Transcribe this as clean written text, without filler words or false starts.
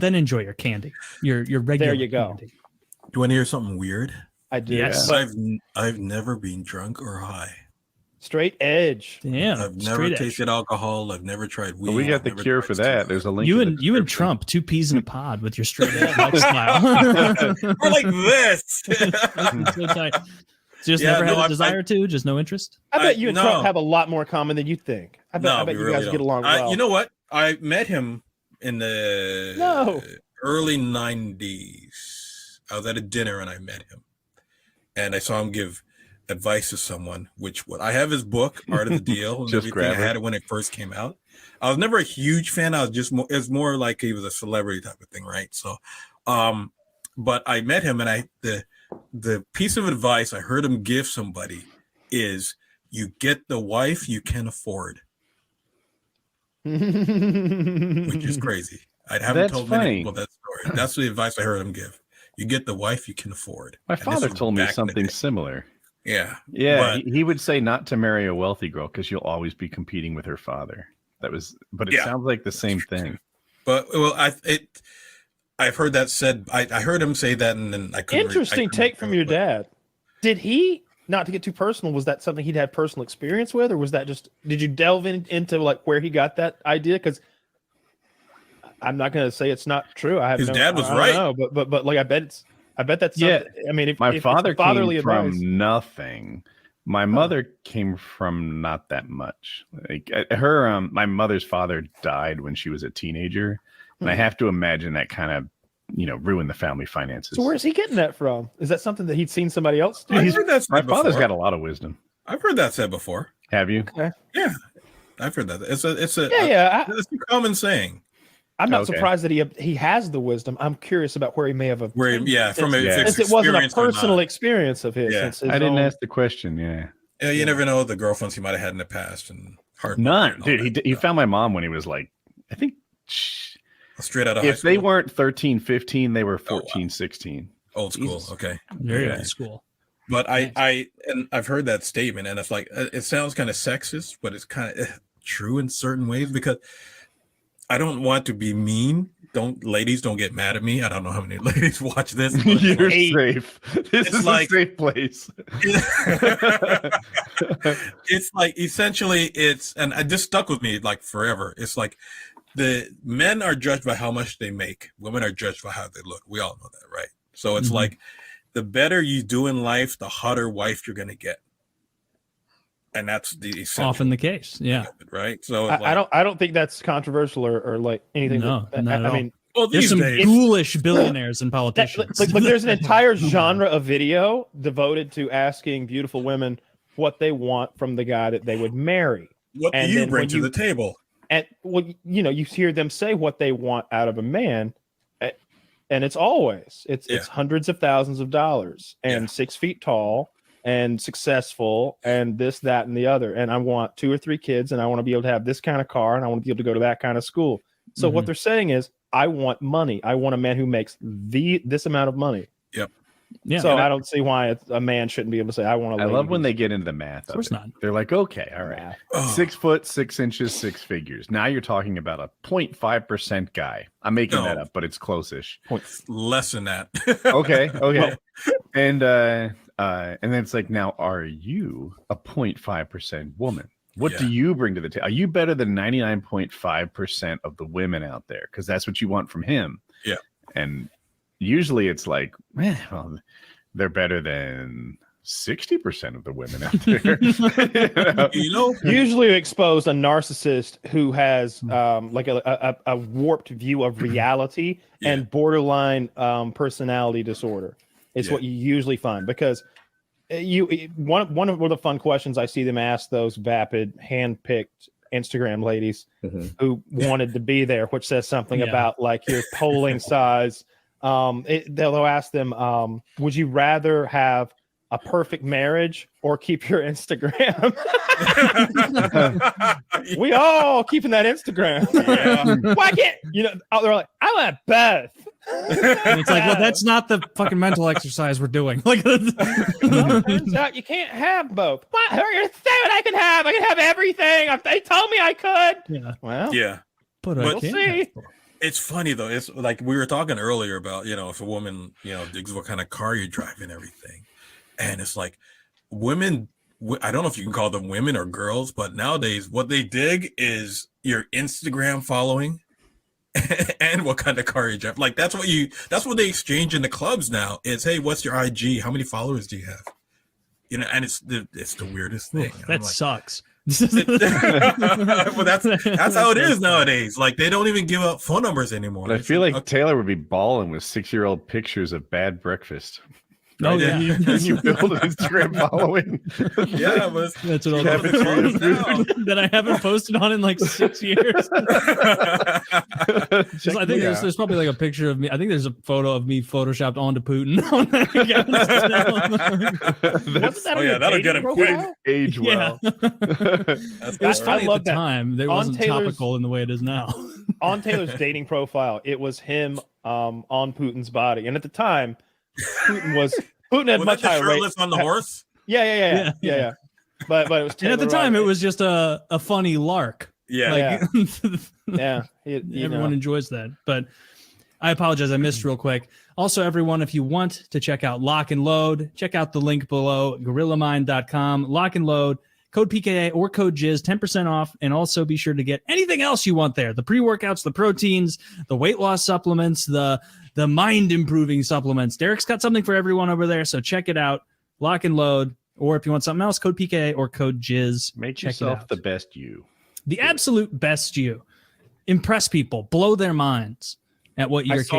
then enjoy your candy. Your regular. There you go. Candy. Do you want to hear something weird? I do. Yes. I've never been drunk or high. Straight edge. Damn. I've never tasted alcohol. I've never tried weed. Well, we got the cure for that. There's a link. You and Trump, 2 peas in a pod with your straight edge lifestyle. We're like this. So tight. Just never had a desire to, just no interest. I bet you and Trump have a lot more common than you think. I bet you really guys get along well. You know what? I met him in the early 90s. I was at a dinner and I met him. And I saw him give advice to someone, I have his book, Art of the Deal, and just everything. I had it when it first came out. I was never a huge fan. I was just more, it's more like he was a celebrity type of thing, right? So, but I met him, and the piece of advice I heard him give somebody is, you get the wife you can afford. Which is crazy. I haven't told many people that story. That's the advice I heard him give. You get the wife you can afford. My father told me something similar. Yeah. He would say not to marry a wealthy girl because you'll always be competing with her father. But it sounds like the same thing. But I've heard that said. I heard him say that, and then I couldn't. Interesting take from your dad. Did he? Not to get too personal, was that something he'd had personal experience with, or was that just? Did you delve into like where he got that idea? Because I'm not going to say it's not true. I have his dad was right. No, but like I bet that's something. I mean, if my father came from advice. nothing. My mother came from not that much. Like my mother's father died when she was a teenager, and I have to imagine that kind of ruined the family finances. So where's he getting that from? Is that something that he'd seen somebody else do? My father's got a lot of wisdom. I've heard that said before. Have you? Okay. Yeah, I've heard that. It's a it's a common saying. I'm not surprised that he has the wisdom. I'm curious about where he may have since it wasn't a personal experience of his. I didn't ask the question. Yeah, you never know the girlfriends he might have had in the past and none. Dude, he found my mom when he was like, I think straight out of high if school. they weren't 13, 15, they were 14, 16. Old school. Jesus. Okay. Very old school. But I've heard that statement, and it's like, it sounds kind of sexist, but it's kind of true in certain ways, because I don't want to be mean. Ladies don't get mad at me. I don't know how many ladies watch this. You're safe. This is like a safe place. It's like, essentially, and it just stuck with me like forever. It's like, the men are judged by how much they make. Women are judged by how they look. We all know that, right? So it's like, the better you do in life, the hotter wife you're going to get. And that's often the case. Yeah. Right. So I don't think that's controversial or like anything. No, I mean, there's some ghoulish billionaires and politicians. But there's an entire genre of video devoted to asking beautiful women what they want from the guy that they would marry. What do you bring to the table? And you hear them say what they want out of a man, and it's always it's hundreds of thousands of dollars and 6 feet tall and successful and this, that, and the other. And I want 2 or 3 kids, and I want to be able to have this kind of car, and I want to be able to go to that kind of school. So what they're saying is, I want money. I want a man who makes this amount of money. Yep. Yeah. So I don't see why a man shouldn't be able to say, I want a lady. I love when they get into the math. Of course not. They're like, okay, all right. 6 foot, 6 inches, 6 figures. Now you're talking about a 0.5% guy. I'm making that up, but it's close-ish. Less than that. Okay. And then it's like, now, are you a 0.5% woman? What do you bring to the table? Are you better than 99.5% of the women out there? Because that's what you want from him. Yeah. And usually it's like, well, they're better than 60% of the women out there. Usually you expose a narcissist who has like a warped view of reality and borderline personality disorder. It's what you usually find, because one of the fun questions I see them ask those vapid, hand-picked Instagram ladies who wanted to be there, which says something about like your polling size. They'll ask them, would you rather have a perfect marriage or keep your Instagram? We all keeping that Instagram. Why can't they're like, I want both. And it's like, well, that's not the fucking mental exercise we're doing. Like, turns out you can't have both. What? Who are you saying I can have? I can have everything. They told me I could. Yeah. Well, yeah. But we'll see. It's funny though. It's like we were talking earlier about, if a woman, digs what kind of car you drive and everything. And it's like women, I don't know if you can call them women or girls, but nowadays what they dig is your Instagram following and what kind of car you drive. Like that's what they exchange in the clubs now is, hey, what's your IG? How many followers do you have? And it's the weirdest thing. That sucks. Well, that's how it is nowadays. Like they don't even give out phone numbers anymore. But I feel like Taylor would be balling with 6-year-old pictures of bad breakfast. Oh yeah, you build an Instagram following. Yeah, but that's what I'll do. That I haven't posted on in like 6 years. I think there's probably like a picture of me. I think there's a photo of me photoshopped onto Putin. That'll get him quick. Age well. It was funny at the time. It wasn't topical in the way it is now. On Taylor's dating profile, it was him on Putin's body, and at the time, Putin had much higher rates on the horse. Yeah. But it was Taylor, and at the time, it was just a funny lark. Yeah, Everyone enjoys that. But I apologize, I missed real quick. Also, everyone, if you want to check out Lock and Load, check out the link below, gorillamind.com. Lock and Load, code PKA or code Jizz, 10% off. And also be sure to get anything else you want there. The pre-workouts, the proteins, the weight loss supplements, the mind-improving supplements. Derek's got something for everyone over there, so check it out. Lock and Load. Or if you want something else, code PKA or code Jizz. Make yourself the best you. The absolute best you. Impress people. Blow their minds at what you're capable of.